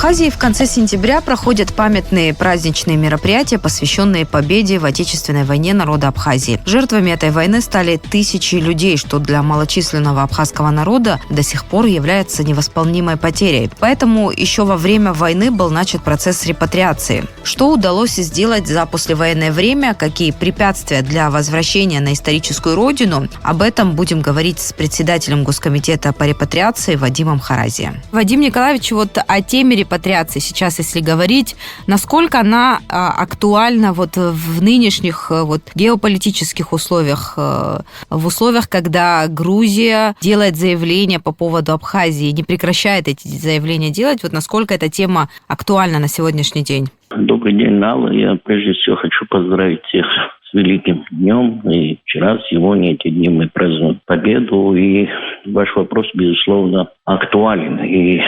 Абхазии в конце сентября проходят памятные праздничные мероприятия, посвященные победе в Отечественной войне народа Абхазии. Жертвами этой войны стали тысячи людей, что для малочисленного абхазского народа до сих пор является невосполнимой потерей. Поэтому еще во время войны был начат процесс репатриации. Что удалось сделать за послевоенное время, какие препятствия для возвращения на историческую родину, об этом будем говорить с председателем Госкомитета по репатриации Вадимом Харази. Вадим Николаевич, вот о теме репатриации сейчас, если говорить, насколько она актуальна вот в нынешних вот геополитических условиях, в условиях, когда Грузия делает заявление по поводу Абхазии, не прекращает эти заявления делать, вот насколько эта тема актуальна на сегодняшний день? Добрый день, Алла. Я прежде всего хочу поздравить всех с великим днем. И вчера, сегодня, эти дни мы празднуем победу. И ваш вопрос, безусловно, актуален. И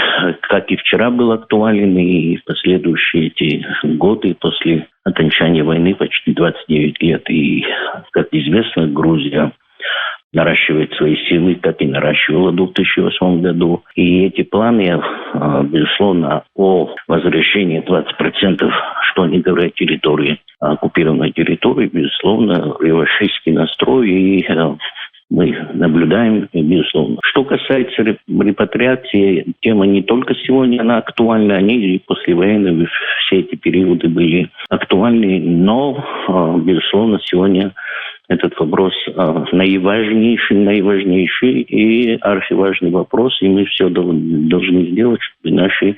как и вчера был актуален, и в последующие эти годы после окончания войны, почти 29 лет. И, как известно, Грузия наращивает свои силы, как и наращивала в 2008 году. И эти планы, безусловно, о возвращении 20%, что они говорят, территории, оккупированной территории, безусловно, реваншистский настрой, и мы наблюдаем, безусловно. Что касается репатриации, тема не только сегодня, она актуальна, они и послевоенные, все эти периоды были актуальны, но, безусловно, сегодня этот вопрос наиважнейший и архиважный вопрос, и мы все должны сделать, чтобы наши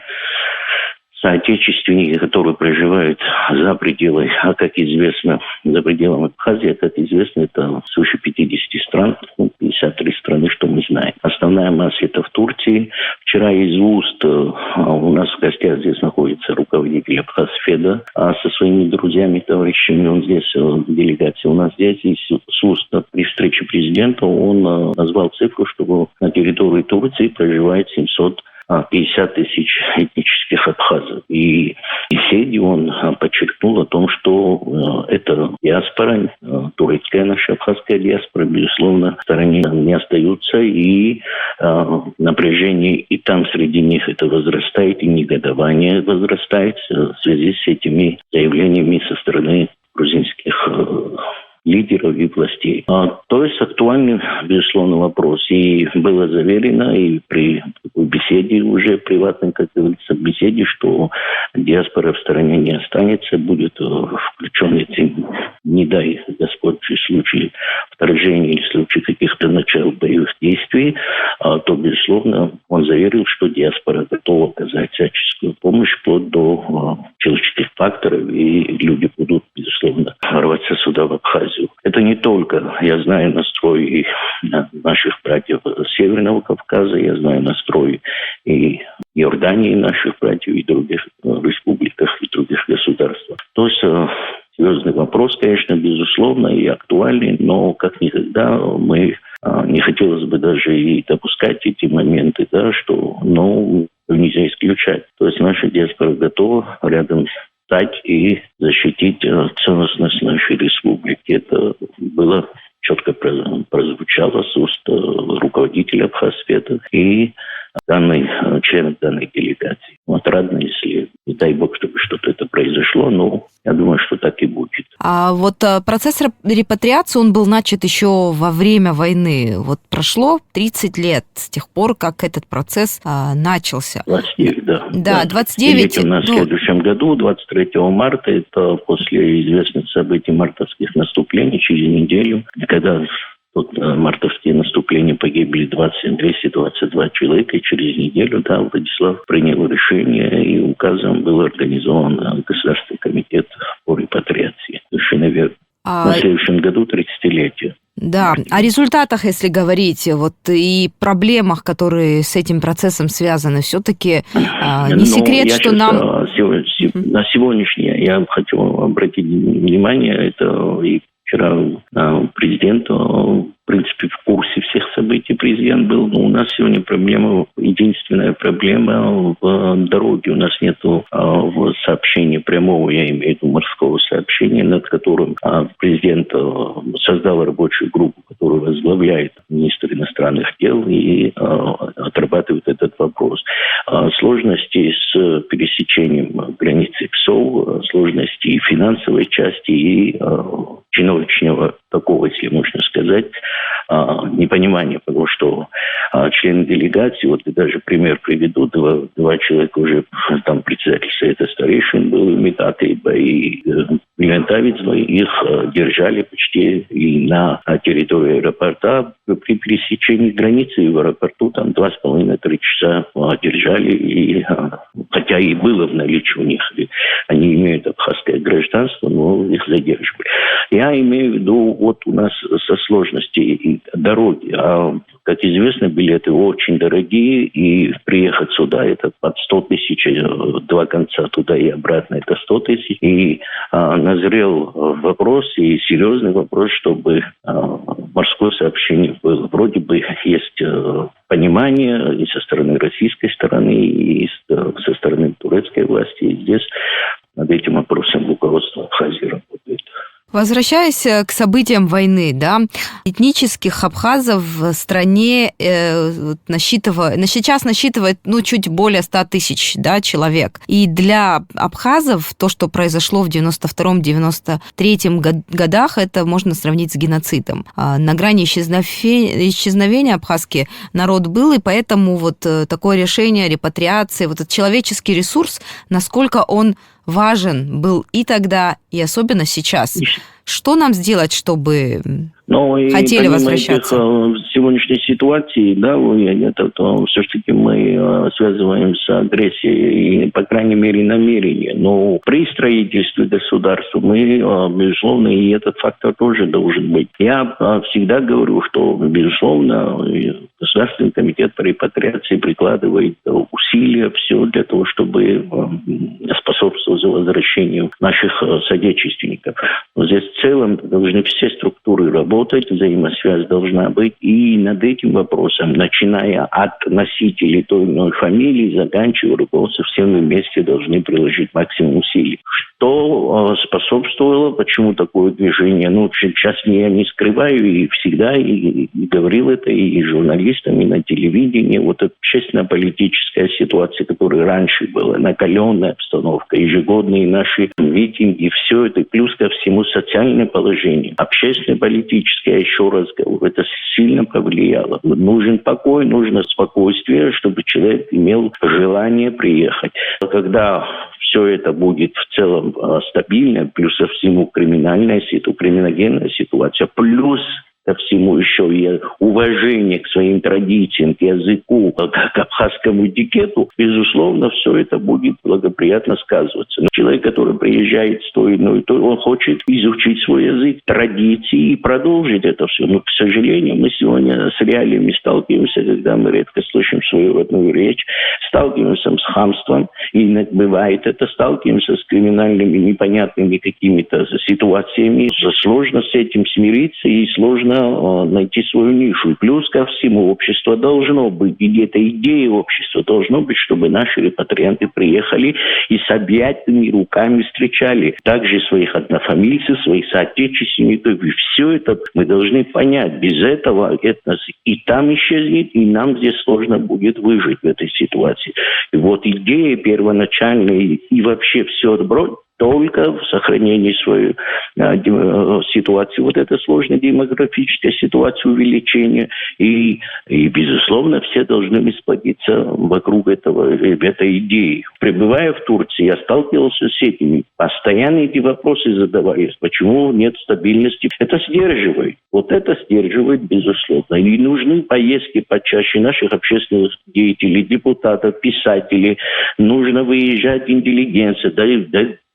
соотечественники, которые проживают за пределами, а как известно, за пределами Абхазии, как известно, это свыше 50 стран, 53 страны, что мы знаем. Основная масса это в Турции. Вчера из уст у нас в гостях здесь находится руководитель Абхазфеда со своими друзьями, товарищами. Он здесь, делегация у нас здесь, и с уст при встрече президента он назвал цифру, что на территории Турции проживает 750 тысяч этнических абхазов. И в беседе он подчеркнул о том, что эта диаспора, турецкая наша абхазская диаспора, безусловно, в стороне не остаются, и напряжение и там среди них это возрастает, и негодование возрастает в связи с этими заявлениями со стороны грузинских лидеров и властей. То есть актуальный, безусловно, вопрос. И было заверено и при беседе уже приватной, как говорится, беседе, что диаспора в стороне не останется, будет включен эти, не дай Господь, случаи вторжения или случаи каких-то начал боевых действий, то, безусловно, он заверил, что диаспора готова оказать всяческую помощь вплоть до человеческих факторов, и люди будут, безусловно, рваться сюда, в Абхазию. Это не только, я знаю, настрой наших братьев Северного Кавказа, я знаю настрой и Иордании наших братьев, и других республиках, и других государствах. То есть серьезный вопрос, конечно, безусловно, и актуальный, но как никогда мы не хотелось бы даже и допускать эти моменты, да, что нельзя исключать. То есть наша диаспора готова рядом стать и защитить целостность нашей республики. Это было четко прозвучало с уст руководителя Абхазфеда и членов данной делегации. Отрадно, если, не дай бог, чтобы что-то это произошло, но я думаю, что так и будет. А вот процесс репатриации, он был начат еще во время войны. Вот прошло 30 лет с тех пор, как этот процесс начался. 29, да. Да, 29. У нас в следующем году, 23 марта, это после известных событий мартовских наступлений, через неделю, когда тут мартовские наступления погибли 222 человека, и через неделю, Владислав принял решение, и указом был организован Государственный комитет по репатриации. Совершенно верно. На следующем году 30-летие. Да, о результатах, если говорить, вот и проблемах, которые с этим процессом связаны, все-таки не секрет, что нам... На сегодняшнее я хочу обратить внимание, это и вчера президент принципе, в курсе всех событий президент был. Но у нас сегодня единственная проблема в дороге. У нас нету сообщения прямого, я имею в виду морского сообщения, над которым президент создал рабочую группу, которую возглавляет министр иностранных дел и отрабатывает этот вопрос. Сложности с пересечением границы ПСОВ, сложности и финансовой части, и чиновничного такого, если можно сказать, непонимание, потому что члены делегации, вот и даже пример приведу, два человека уже, там председатель Совета старейшин был, Метатыба и Лентавицба, их держали почти и на территории аэропорта при пересечении границы, и в аэропорту там 2,5-3 часа держали, и хотя и было в наличии у них, они имеют абхазское гражданство, но их задерживали. Я имею в виду, вот у нас со сложностей дороги. Как известно, билеты очень дорогие, и приехать сюда это под 100 тысяч, два конца туда и обратно это 100 тысяч. И назрел вопрос, и серьезный вопрос, чтобы морское сообщение было. Вроде бы есть понимание и со стороны российской стороны, и со стороны турецкой власти. И здесь над этим вопросом руководство Абхазии работает. Возвращаясь к событиям войны, да, этнических абхазов в стране сейчас насчитывает чуть более 100 тысяч, да, человек. И для абхазов то, что произошло в 92-93 годах, это можно сравнить с геноцидом. На грани исчезновения абхазский народ был, и поэтому вот такое решение репатриации, вот этот человеческий ресурс, насколько он важен был и тогда, и особенно сейчас. Что нам сделать, чтобы хотели возвращаться? В сегодняшней ситуации, да, все-таки мы связываем с агрессией, и, по крайней мере, намерение. Но при строительстве государства мы, безусловно, и этот фактор тоже должен быть. Я всегда говорю, что, безусловно, Государственный комитет по репатриации прикладывает усилия все для того, чтобы способствовать возвращению наших соотечественников. Но здесь в целом должны все структуры работать, взаимосвязь должна быть. И над этим вопросом, начиная от носителей той или иной фамилии, заканчивая руководством, все мы вместе должны приложить максимум усилий. Что способствовало, почему такое движение? Сейчас я не скрываю, и всегда и говорил это и журналистам, и на телевидении. Вот общественно-политическая ситуация, которая раньше была, накаленная обстановка, ежегодные наши митинги, все это, плюс ко всему социальное положение. Общественно-политическое, еще раз говорю, это сильно повлияло. Нужен покой, нужно спокойствие, чтобы человек имел желание приехать. Когда все это будет в целом стабильно, плюс ко всему криминогенная ситуация, плюс ко всему еще и уважение к своим традициям, к языку, к абхазскому этикету, безусловно, все это будет благоприятно сказываться. Но человек, который приезжает с той или иной, он хочет изучить свой язык, традиции и продолжить это все. Но, к сожалению, мы сегодня с реалиями сталкиваемся, когда мы редко слышим свою родную речь, сталкиваемся с хамством, и бывает это, сталкиваемся с криминальными непонятными какими-то ситуациями. Сложно с этим смириться и сложно найти свою нишу. И плюс ко всему общество должно быть, и где-то идея общества должно быть, чтобы наши репатрианты приехали и с объятыми руками встречали также своих однофамильцев, своих соотечественников. И все это мы должны понять. Без этого это и там исчезнет, и нам здесь сложно будет выжить в этой ситуации. И вот идея первоначальная и вообще все отбросить, только в сохранении своей ситуации. Вот эта сложная демографическая ситуация, увеличения. И, безусловно, все должны сплотиться вокруг этой идеи. Пребывая в Турции, я сталкивался с этими. Постоянно эти вопросы задавались. Почему нет стабильности? Это сдерживает. Вот это сдерживает, безусловно. И нужны поездки почаще наших общественных деятелей, депутатов, писателей. Нужно выезжать интеллигенция,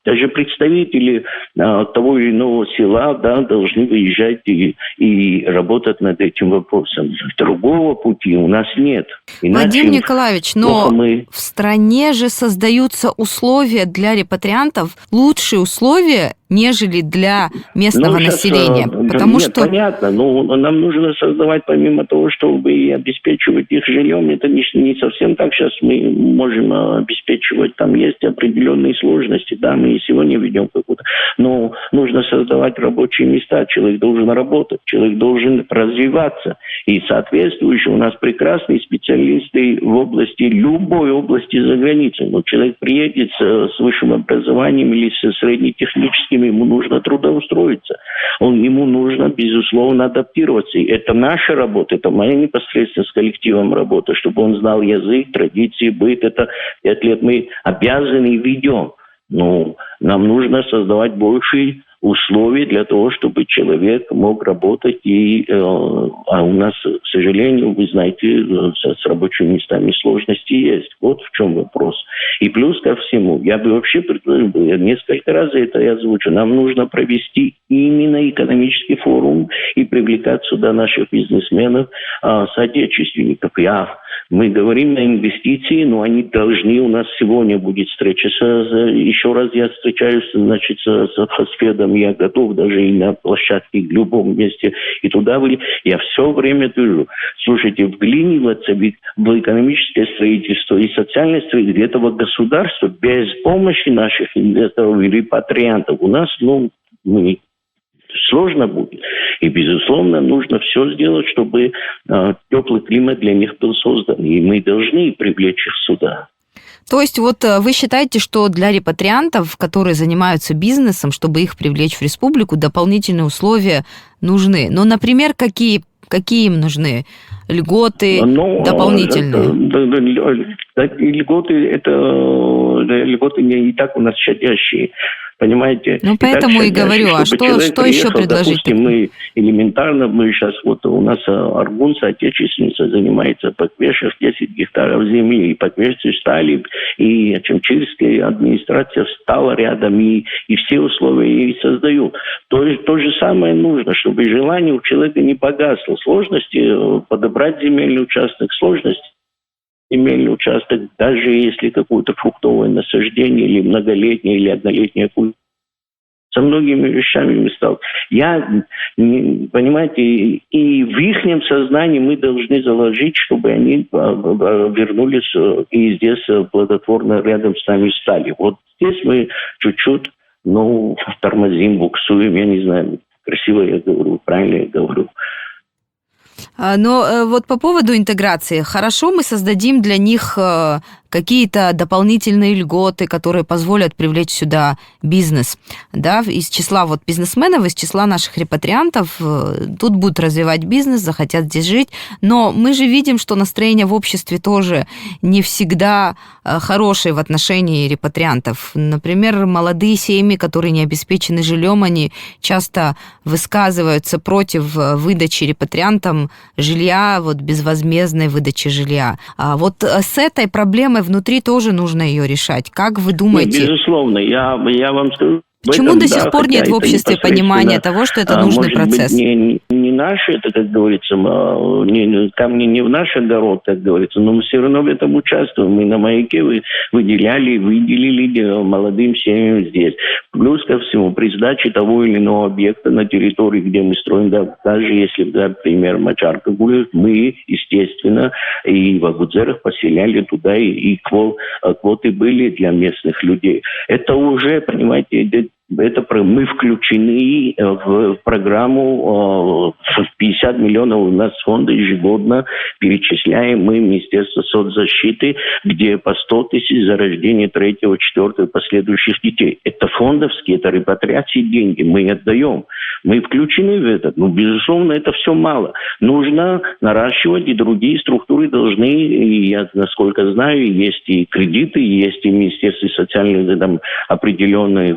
даже представители того или иного села, да, должны выезжать и работать над этим вопросом. Другого пути у нас нет. Вадим Николаевич, но в стране же создаются условия для репатриантов, лучшие условия, нежели для местного населения? Потому нет, что... понятно, но нам нужно создавать, помимо того, чтобы и обеспечивать их жильем, это не совсем так сейчас мы можем обеспечивать. Там есть определенные сложности, да, мы и сегодня ведем какую-то. Но нужно создавать рабочие места, человек должен работать, человек должен развиваться. И соответствующие у нас прекрасные специалисты в области, любой области за границей. Но человек приедет с высшим образованием или со среднетехническим, ему нужно трудоустроиться. Ему нужно, безусловно, адаптироваться. И это наша работа, это моя непосредственно с коллективом работа, чтобы он знал язык, традиции, быт. Это 5 лет мы обязаны и ведем. Но нам нужно создавать большие условий для того, чтобы человек мог работать. А у нас, к сожалению, вы знаете, с рабочими местами сложности есть. Вот в чем вопрос. И плюс ко всему, я бы вообще предложил, я несколько раз это я озвучу, нам нужно провести именно экономический форум и привлекать сюда наших бизнесменов, соотечественников. Мы говорим на инвестиции, но они должны, у нас сегодня будет встреча, еще раз я встречаюсь, значит, с Фосфедом, я готов даже и на площадке, в любом месте, и туда я все время говорю, слушайте, вглядываться в экономическое строительство и социальное строительство этого государства без помощи наших инвесторов и репатриантов у нас, сложно будет. И, безусловно, нужно все сделать, чтобы теплый климат для них был создан. И мы должны привлечь их сюда. То есть вот вы считаете, что для репатриантов, которые занимаются бизнесом, чтобы их привлечь в республику, дополнительные условия нужны? Ну, например, какие им нужны? Льготы дополнительные? Льготы не и так у нас щадящие. Понимаете? Ну, поэтому и говорю, а что еще предложить? Допустим, мы элементарно, сейчас у нас Аргун, соотечественница, занимается Паквешев, 10 гектаров земли, и Паквешцы стали, и Чемчирская администрация встала рядом, и все условия ей создают. То же самое нужно, чтобы желание у человека не погасло. Сложности подобрать земельный участок, сложности земельный участок, даже если какое-то фруктовое насаждение или многолетнее, или однолетнее культура. Со многими вещами мы сталкиваемся. Понимаете, и в их сознании мы должны заложить, чтобы они вернулись и здесь плодотворно рядом с нами стали. Вот здесь мы чуть-чуть, тормозим, буксуем, я не знаю, красиво я говорю, правильно я говорю. Но вот по поводу интеграции. Хорошо, мы создадим для них какие-то дополнительные льготы, которые позволят привлечь сюда бизнес, да, из числа вот бизнесменов, из числа наших репатриантов, тут будут развивать бизнес, захотят здесь жить, но мы же видим, что настроение в обществе тоже не всегда хорошее в отношении репатриантов. Например, молодые семьи, которые не обеспечены жильем, они часто высказываются против выдачи репатриантам жилья, вот безвозмездной выдачи жилья. А вот с этой проблемой внутри тоже нужно ее решать. Как вы думаете? Безусловно, я вам скажу. Почему до сих пор нет в обществе понимания того, что это нужный процесс? Не наше, это, как говорится, камни не в наш огород, как говорится, но мы все равно в этом участвуем. Мы на маяке выделили молодым семьям здесь. Плюс ко всему, при сдаче того или иного объекта на территории, где мы строим, даже если, например, Мачарка будет, мы, естественно, и в Агудзерах поселяли туда, и квоты были для местных людей. Это уже, понимаете, мы включены в программу 50 миллионов у нас фонда ежегодно перечисляем мы Министерство соцзащиты, где по 100 тысяч за рождение 3-го, 4-го последующих детей. Это фондовские, это репатриации деньги. Мы отдаем. Мы включены в это. Безусловно, это все мало. Нужно наращивать, и другие структуры должны, и я, насколько знаю, есть и кредиты, есть и Министерство социальных определенные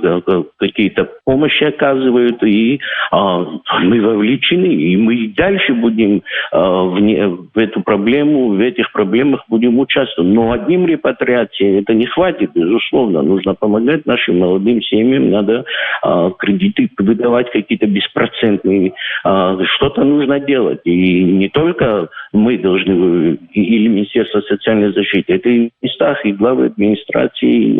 какие-то помощи оказывают, и мы вовлечены, и мы дальше будем в эту проблему, в этих проблемах будем участвовать. Но одним репатриацией это не хватит, безусловно. Нужно помогать нашим молодым семьям, надо кредиты выдавать какие-то беспроцентный. Что-то нужно делать. И не только мы должны, или Министерство социальной защиты, это и в местах, и главы администрации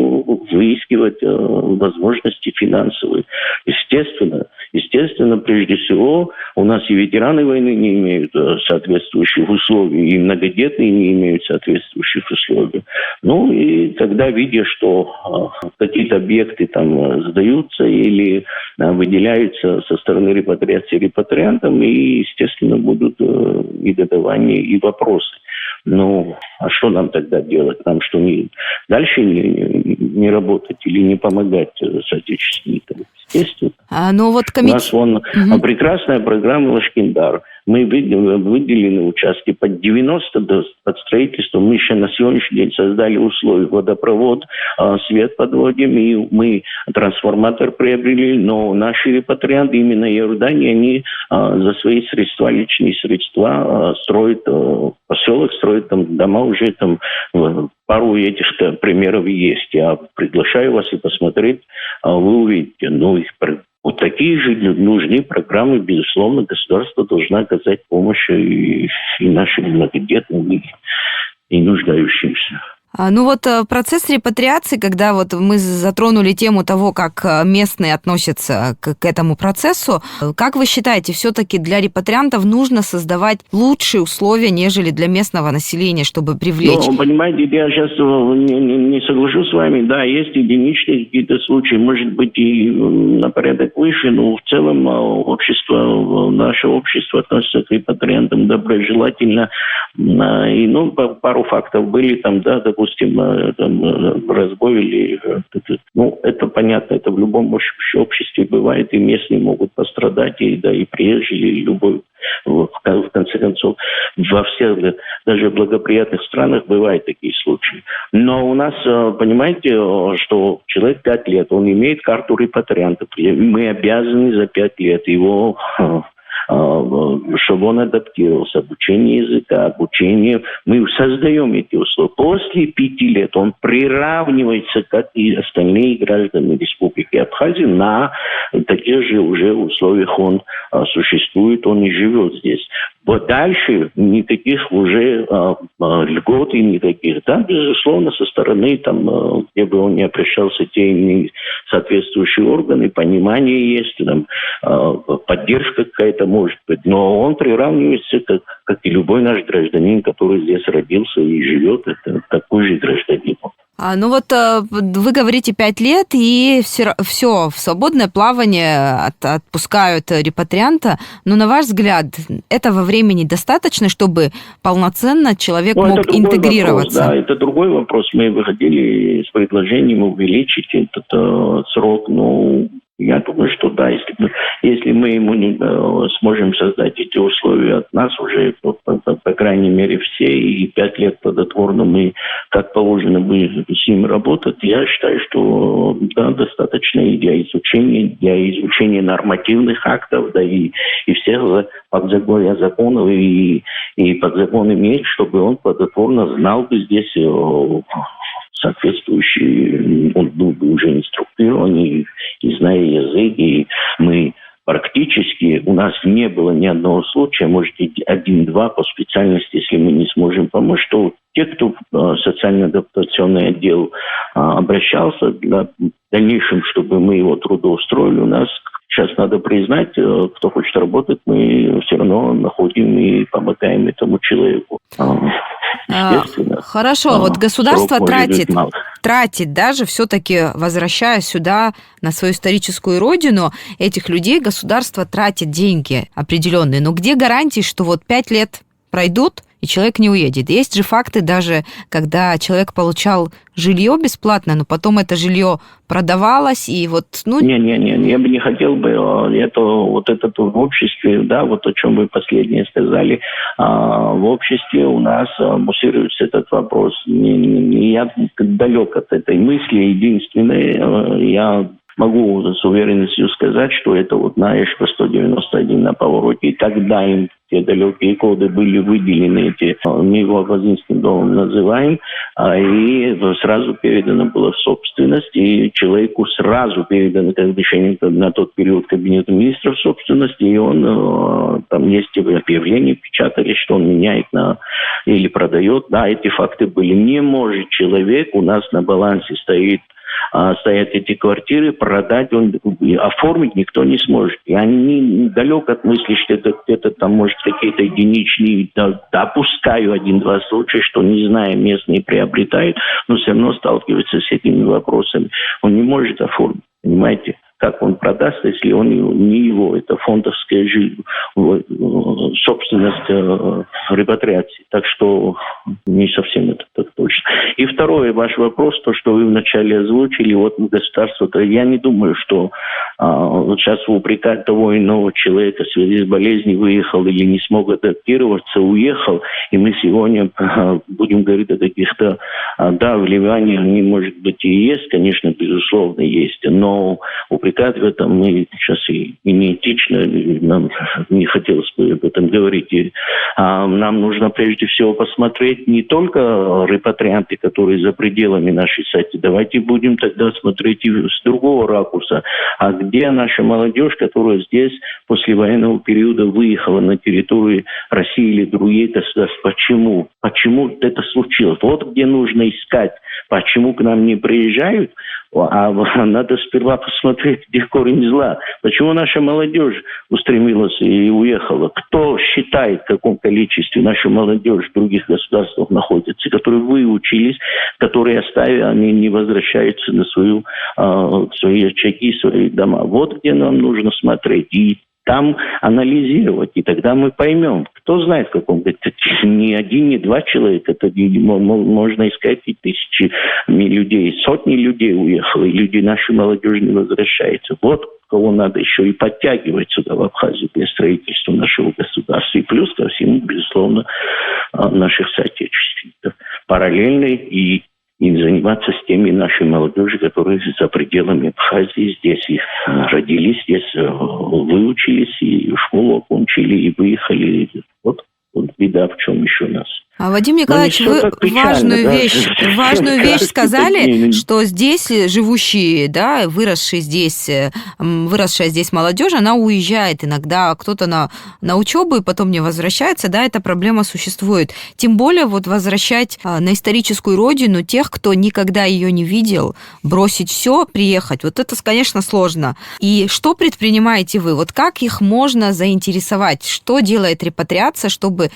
выискивать возможности финансовые. Естественно, прежде всего, у нас и ветераны войны не имеют соответствующих условий, и многодетные не имеют соответствующих условий. И когда видя, что какие-то объекты там сдаются или выделяются со стороны репатриации репатриантам, и, естественно, будут негодования и вопросы. А что нам тогда делать? Нам что, дальше не работать или не помогать соотечественникам? Естественно. У нас прекрасная программа «Лашкиндар». Мы выделили участки под 90 под строительство. Мы еще на сегодняшний день создали условия. Водопровод, свет подводим, и мы трансформатор приобрели. Но наши репатрианты, именно Иордании, они за свои средства, личные средства строят поселок, строят там дома уже там. Пару этих примеров есть. Я приглашаю вас и посмотреть, вы увидите. Вот такие же нужны программы, безусловно, государство должно оказать помощь и нашим многодетным, и нуждающимся. Процесс репатриации, когда мы затронули тему того, как местные относятся к этому процессу, как вы считаете, все-таки для репатриантов нужно создавать лучшие условия, нежели для местного населения, чтобы привлечь? Понимаете, я сейчас не соглашусь с вами. Да, есть единичные какие-то случаи, может быть, и на порядок выше, но в целом наше общество относится к репатриантам доброжелательно. И, пару фактов были там, да, допустим, разбой или... это понятно, это в любом обществе бывает, и местные могут пострадать, и приезжие, и любой, в конце концов, во всех, даже благоприятных странах бывают такие случаи. Но у нас, понимаете, что человек 5 лет, он имеет карту репатрианта, мы обязаны за 5 лет его... чтобы он адаптировался, обучение языка, обучение. Мы создаем эти условия. После 5 лет он приравнивается, как и остальные граждане Республики Абхазия, на таких же уже условиях он существует, он и живет здесь. Дальше никаких уже льгот и никаких. Да, безусловно, со стороны, где бы он ни обращался, те иные соответствующие органы, понимание есть, поддержка какая-то может быть. Но он приравнивается, как и любой наш гражданин, который здесь родился и живет, это такой же гражданин. Вы говорите 5 лет, и все в свободное плавание отпускают репатрианта. Но, на ваш взгляд, этого времени достаточно, чтобы полноценно человек мог интегрироваться? Вопрос, да, это другой вопрос. Мы выходили с предложением увеличить этот срок, я думаю, что да, если мы ему не сможем создать эти условия от нас уже, по крайней мере, все, и 5 лет плодотворно мы, как положено, будем с ним работать, я считаю, что да, достаточно и для изучения нормативных актов, да, и всех подзаконных законов и подзакон иметь, чтобы он плодотворно знал бы здесь соответствующий, он был бы уже инструктированный и зная язык, и мы практически, у нас не было ни одного случая, может, 1-2 по специальности, если мы не сможем помочь, то те, кто в социально-адаптационный отдел обращался в дальнейшем, чтобы мы его трудоустроили, у нас сейчас надо признать, кто хочет работать, мы все равно находим и помогаем этому человеку. Хорошо, государство тратит даже все-таки, возвращая сюда, на свою историческую родину, этих людей, государство тратит деньги определенные. Но где гарантии, что 5 лет пройдут, и человек не уедет? Есть же факты даже, когда человек получал жилье бесплатно, но потом это жилье продавалось, и Не, я бы не хотел бы это в обществе, да, о чем вы последнее сказали, в обществе у нас муссируется этот вопрос. Я далек от этой мысли. Единственное, я могу с уверенностью сказать, что это вот, знаешь, по 191 на повороте. И тогда им те далекие годы были выделены, мы его абазинским домом называем, и сразу передано было в собственность, и человеку сразу передано разрешение на тот период кабинета министров в собственности, и он, там есть объявление, печатали, что он меняет или продает. Да, эти факты были. Не может человек, у нас на балансе стоят эти квартиры, продать, оформить никто не сможет. Я далек от мысли, что это где-то там, может, какие-то единичные, допускаю один-два случая, что, не зная, местные приобретают, но все равно сталкиваются с этими вопросами. Он не может оформить, понимаете? Как он продаст, если он не его, это фондовская собственность репатриации. Так что не совсем это так точно. И второй ваш вопрос, то, что вы вначале озвучили, вот государство, я не думаю, что вот сейчас упрекать того иного человека в связи с болезнью выехал или не смог адаптироваться, уехал, и мы сегодня будем говорить о каких-то, вливаниях, они, может быть, и есть, конечно, безусловно, есть, но упрекать в этом мы сейчас и неэтично, нам не хотелось бы об этом говорить. Нам нужно прежде всего посмотреть не только репатрианты, которые за пределами нашей сети. Давайте будем тогда смотреть и с другого ракурса. А где наша молодежь, которая здесь после военного периода выехала на территорию России или других государств? Почему? Почему это случилось? Вот где нужно искать. Почему к нам не приезжают? А надо сперва посмотреть, где корень зла. Почему наша молодежь устремилась и уехала? Кто считает, в каком количестве наша молодежь в других государствах находится, которые выучились, которые оставили, они не возвращаются на свои очаги, свои дома. Вот где нам нужно смотреть. И там анализировать, и тогда мы поймем, кто знает, в каком это не один, не два человека, это можно искать и тысячи людей, сотни людей уехало, и люди нашей молодежи не возвращаются. Вот кого надо еще и подтягивать сюда, в Абхазию, для строительства нашего государства. И плюс ко всему, безусловно, наших соотечественников. Параллельно и заниматься с теми нашей молодежью, которые за пределами Абхазии здесь их родились, здесь выучились, и школу окончили, и выехали. Вот беда в чем еще у нас. Вадим Николаевич, вы важную вещь сказали, что здесь живущие, выросшая здесь молодежь, она уезжает иногда, кто-то на учебу и потом не возвращается, эта проблема существует. Тем более возвращать на историческую родину тех, кто никогда ее не видел, бросить все, приехать, это, конечно, сложно. И что предпринимаете вы? Как их можно заинтересовать? Что делает репатриация, что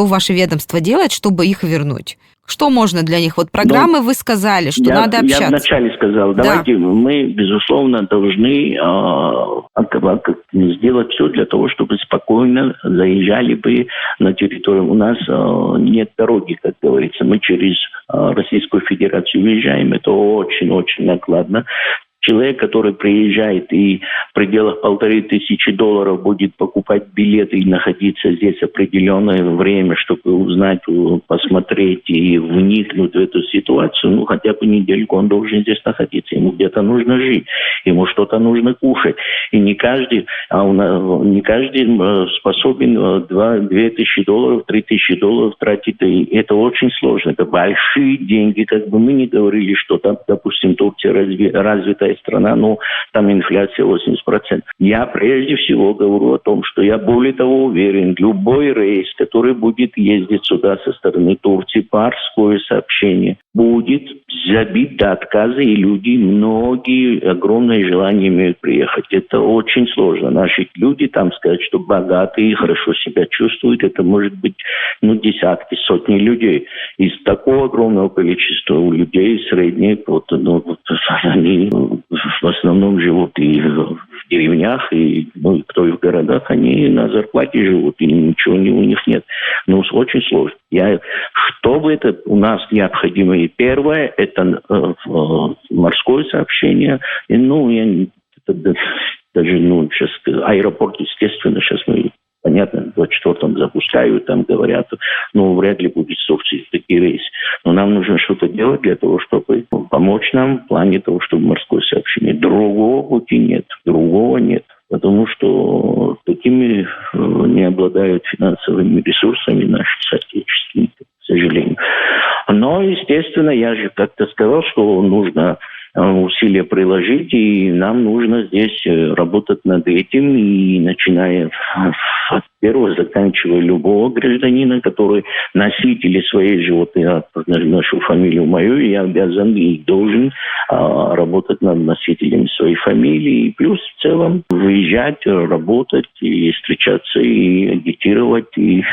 ваше ведомство делать, чтобы их вернуть? Что можно для них? Программы вы сказали, что надо общаться. Я вначале сказал, давайте мы, безусловно, должны сделать все для того, чтобы спокойно заезжали бы на территорию. У нас нет дороги, как говорится. Мы через Российскую Федерацию уезжаем. Это очень-очень накладно. Человек, который приезжает и в пределах $1500 будет покупать билеты и находиться здесь определенное время, чтобы узнать, посмотреть и вникнуть в эту ситуацию, хотя бы недельку он должен здесь находиться. Ему где-то нужно жить, ему что-то нужно кушать. И не каждый способен $2000, $3000 тратить. И это очень сложно. Это большие деньги. Как бы мы не говорили, что там, допустим, Турция развитая страна, но там инфляция 80%. Я прежде всего говорю о том, что я более того уверен, любой рейс, который будет ездить сюда со стороны Турции, морское сообщение, будет забит до отказа, и многие огромное желание имеют приехать. Это очень сложно. Наши люди там сказать, что богатые, хорошо себя чувствуют, это может быть десятки, сотни людей. Из такого огромного количества у людей средних, они в основном живут и в деревнях, и кто и в городах, они на зарплате живут, и ничего у них нет. Но очень сложно. Чтобы это у нас необходимо, и первое, это морское сообщение, сейчас аэропорт, естественно, сейчас мы понятно, в 24-м запускают, там говорят, вряд ли будет в Турции такие рейсы. Но нам нужно что-то делать для того, чтобы помочь нам в плане того, чтобы морское сообщение. Другого пути нет, потому что такими не обладают финансовыми ресурсами наши соотечественники, к сожалению. Но, естественно, я же как-то сказал, что нужно усилия приложить, и нам нужно здесь работать над этим, и начиная от первого, заканчивая любого гражданина, который носитель своей животной, нашу фамилию мою, я обязан и должен работать над носителями своей фамилии, и плюс в целом выезжать, работать, и встречаться, и агитировать, и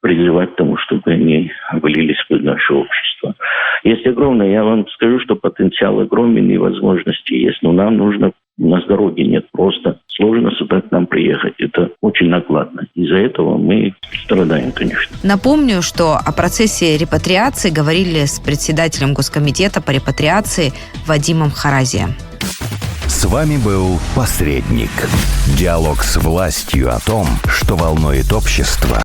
призывать к тому, чтобы они влились в наше общество. Есть огромное, я вам скажу, что потенциал огромен и возможности есть, но нам нужно, у нас дороги нет, просто сложно сюда к нам приехать. Это очень накладно. Из-за этого мы страдаем, конечно. Напомню, что о процессе репатриации говорили с председателем Госкомитета по репатриации Вадимом Харазием. С вами был «Посредник». Диалог с властью о том, что волнует общество.